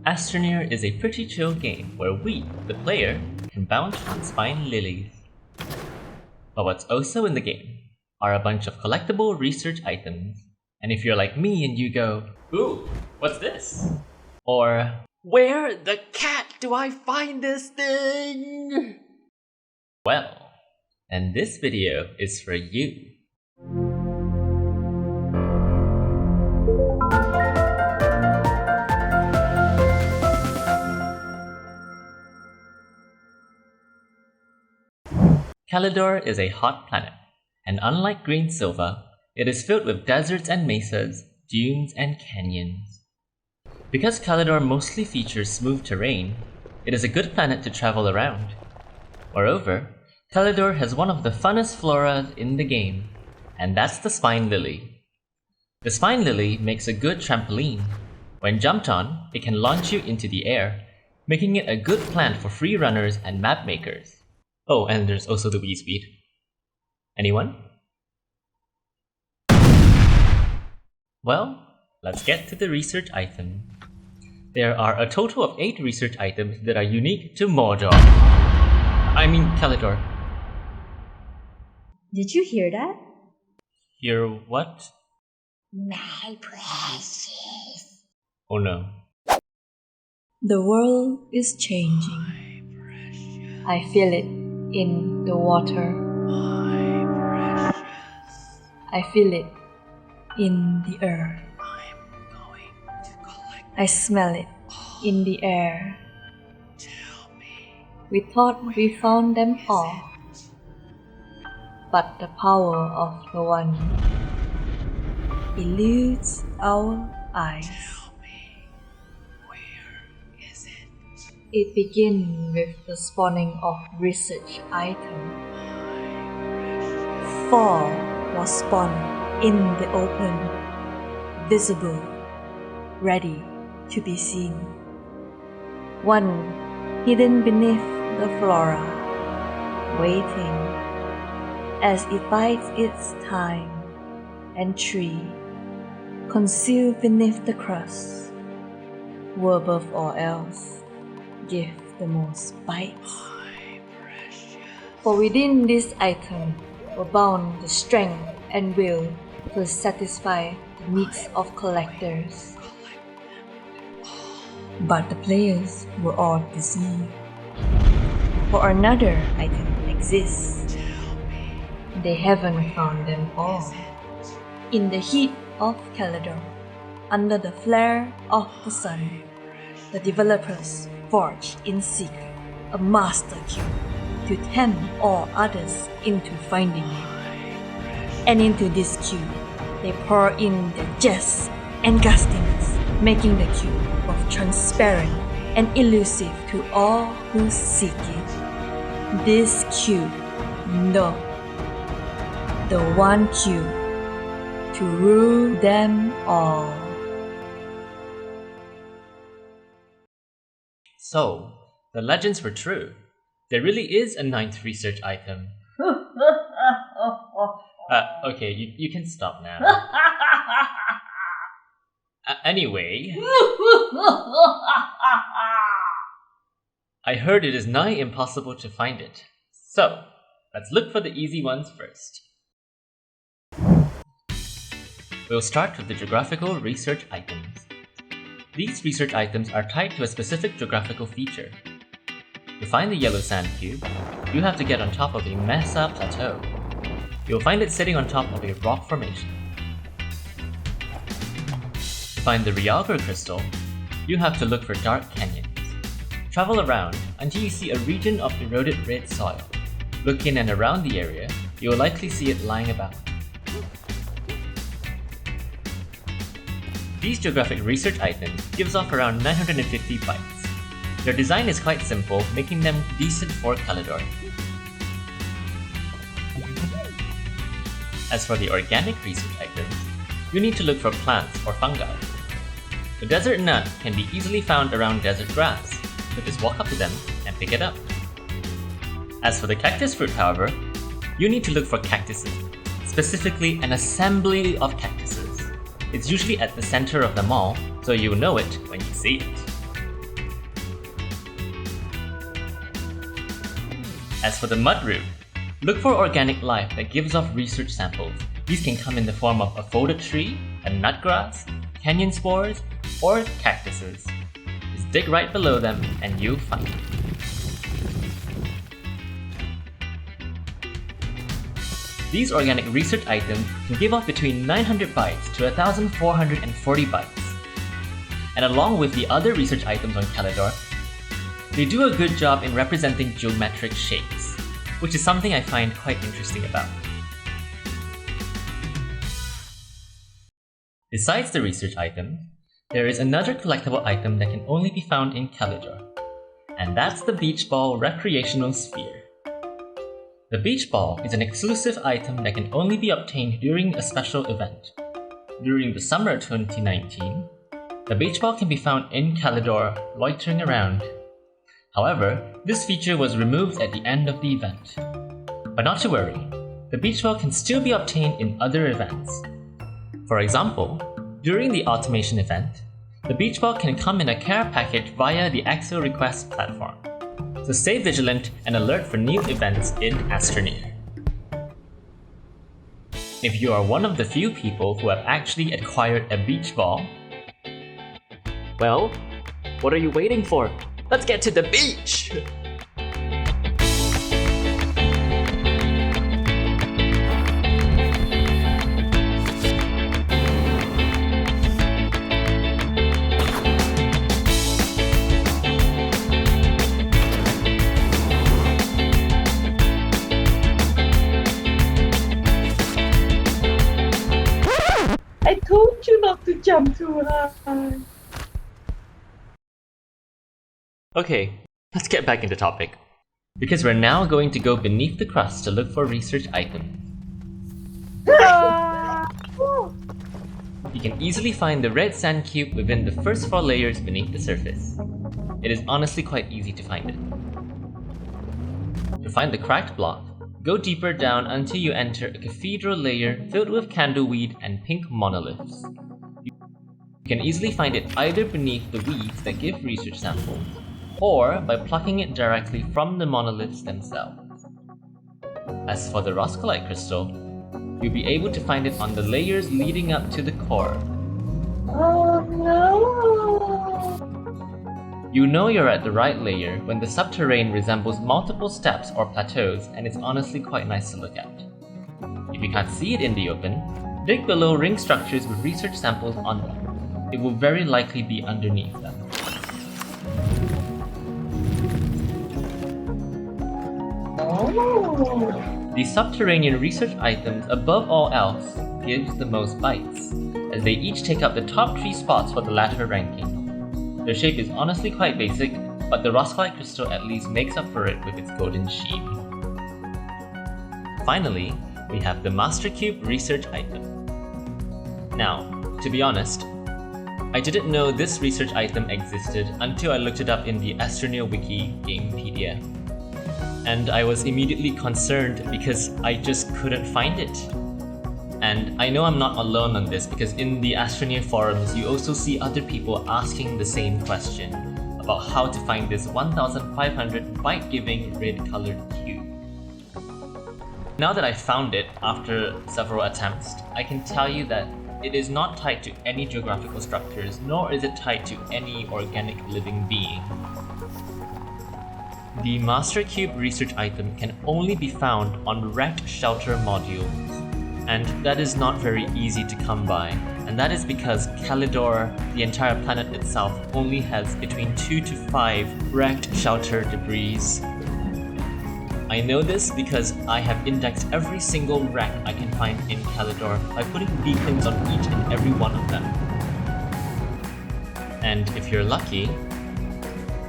Astroneer is a pretty chill game where we, the player, can bounce on spine lilies. But what's also in the game are a bunch of collectible research items. And if you're like me and you go, "Ooh, what's this?" Or, "Where the cat do I find this thing?" Well, and this video is for you. Calidor is a hot planet, and unlike green silver, it is filled with deserts and mesas, dunes and canyons. Because Calidor mostly features smooth terrain, it is a good planet to travel around. Moreover, Calidor has one of the funnest floras in the game, and that's the spine lily. The spine lily makes a good trampoline. When jumped on, it can launch you into the air, making it a good plant for free runners and map makers. Oh, and there's also the weed. Anyone? Well, let's get to the research item. There are a total of 8 research items that are unique to Mordor. I mean Calidor. Did you hear that? Hear what? My precious. Oh no. The world is changing. I feel it in the water. I feel it in the earth. I smell it in the air. We thought we found them all, but the power of the one eludes our eyes. It begins with the spawning of research items. 4 was spawned in the open, visible, ready to be seen. 1 hidden beneath the Flora, waiting as it bides its time, and 3 concealed beneath the crust, were above all else give the most bites. For within this item were bound the strength and will to satisfy the needs of collectors. But the players were all deceived. For another item exists. They haven't found them all. In the heat of Calidor, under the flare of the sun, the developers forged in secret a master cube to tempt all others into finding it. And into this cube, they pour in their jests and gustiness, making the cube both transparent and elusive to all who seek it. This cube, no, the one cube to rule them all. So, the legends were true. There really is a 9th research item. Okay, you can stop now. Anyway, I heard it is nigh impossible to find it. So, let's look for the easy ones first. We'll start with the geographical research items. These research items are tied to a specific geographical feature. To find the yellow sand cube, you have to get on top of a Mesa plateau. You'll find it sitting on top of a rock formation. To find the Realgar crystal, you have to look for dark canyons. Travel around until you see a region of eroded red soil. Look in and around the area, you will likely see it lying about. These geographic research items gives off around 950 bytes. Their design is quite simple, making them decent for Calidor. As for the organic research items, you need to look for plants or fungi. The desert nut can be easily found around desert grass, so just walk up to them and pick it up. As for the cactus fruit, however, you need to look for cactuses, specifically an assembly of cactuses. It's usually at the center of the mall, so you'll know it when you see it. As for the mud root, look for organic life that gives off research samples. These can come in the form of a folded tree, a nutgrass, canyon spores, or cactuses. Just dig right below them and you'll find it. These organic research items can give off between 900 bytes to 1440 bytes. And along with the other research items on Calidor, they do a good job in representing geometric shapes, which is something I find quite interesting about. Besides the research item, there is another collectible item that can only be found in Calidor, and that's the beach ball Recreational sphere. The beach ball is an exclusive item that can only be obtained during a special event. During the summer 2019, the beach ball can be found in Calidor loitering around. However, this feature was removed at the end of the event. But not to worry, the beach ball can still be obtained in other events. For example, during the automation event, the beach ball can come in a care package via the Axo request platform. So stay vigilant and alert for new events in Astroneer. If you are one of the few people who have actually acquired a beach ball, well, what are you waiting for? Let's get to the beach! I told you not to jump too high. Okay, let's get back into topic. Because we're now going to go beneath the crust to look for research items. You can easily find the red sand cube within the first 4 layers beneath the surface. It is honestly quite easy to find it. To find the cracked block, go deeper down until you enter a cathedral layer filled with candleweed and pink monoliths. You can easily find it either beneath the weeds that give research samples, or by plucking it directly from the monoliths themselves. As for the roscolite crystal, you'll be able to find it on the layers leading up to the core. Oh no! You know you're at the right layer when the subterranean resembles multiple steps or plateaus, and it's honestly quite nice to look at. If you can't see it in the open, dig below ring structures with research samples on them. It will very likely be underneath them. Oh. The subterranean research items above all else gives the most bytes, as they each take up the top 3 spots for the latter ranking. Their shape is honestly quite basic, but the roscolite crystal at least makes up for it with its golden sheen. Finally, we have the Master Cube research item. Now, to be honest, I didn't know this research item existed until I looked it up in the Astroneer Wiki Gamepedia. And I was immediately concerned because I just couldn't find it. And I know I'm not alone on this because in the Astroneer forums you also see other people asking the same question about how to find this 1500 byte-giving red-colored cube. Now that I found it after several attempts, I can tell you that it is not tied to any geographical structures, nor is it tied to any organic living being. The Master Cube research item can only be found on wrecked shelter modules, and that is not very easy to come by, and that is because Calidor, the entire planet itself, only has between 2 to 5 wrecked shelter debris. I know this because I have indexed every single wreck I can find in Calidor by putting beacons on each and every one of them. And if you're lucky,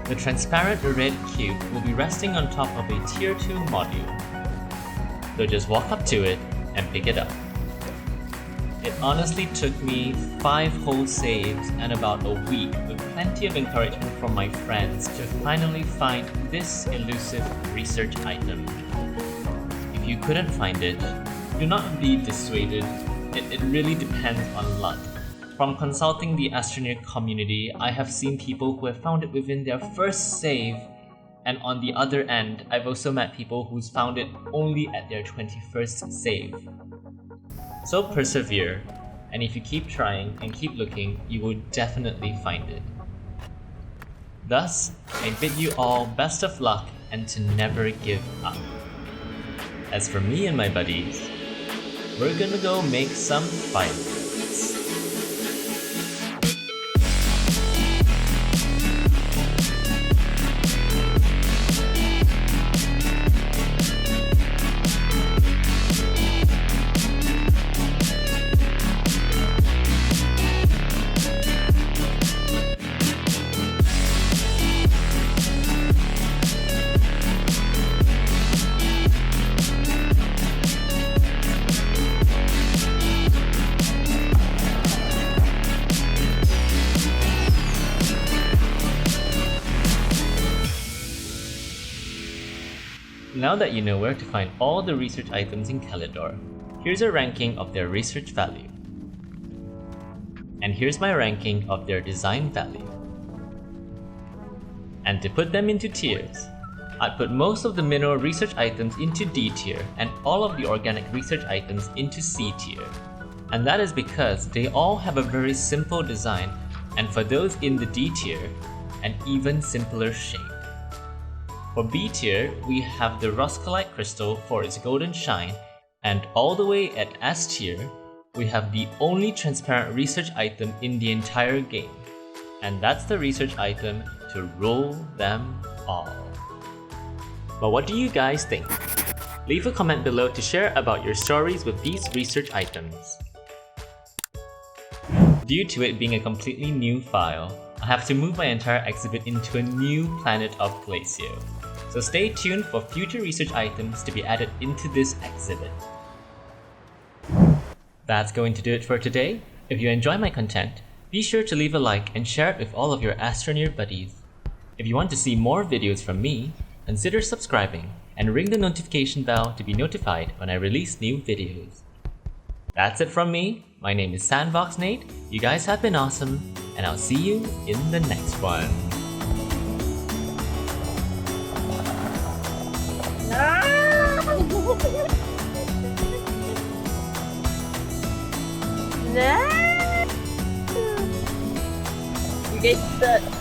the transparent red cube will be resting on top of a tier 2 module. So just walk up to it and pick it up. It honestly took me 5 whole saves and about a week with plenty of encouragement from my friends to finally find this elusive research item. If you couldn't find it, do not be dissuaded. It really depends on luck. From consulting the Astroneer community, I have seen people who have found it within their first save And on the other end, I've also met people who's found it only at their 21st save. So persevere, and if you keep trying and keep looking, you will definitely find it. Thus, I bid you all best of luck and to never give up. As for me and my buddies, we're gonna go make some fireworks. Now that you know where to find all the research items in Calidor, here's a ranking of their research value. And here's my ranking of their design value. And to put them into tiers, I'd put most of the mineral research items into D tier and all of the organic research items into C tier. And that is because they all have a very simple design, and for those in the D tier, an even simpler shape. For B tier, we have the Roscolite crystal for its golden shine, and all the way at S tier, we have the only transparent research item in the entire game, and that's the research item to rule them all. But what do you guys think? Leave a comment below to share about your stories with these research items. Due to it being a completely new file, I have to move my entire exhibit into a new planet of Glacio. So stay tuned for future research items to be added into this exhibit. That's going to do it for today. If you enjoy my content, be sure to leave a like and share it with all of your Astroneer buddies. If you want to see more videos from me, consider subscribing and ring the notification bell to be notified when I release new videos. That's it from me. My name is SandboxNate. You guys have been awesome, and I'll see you in the next one. You guys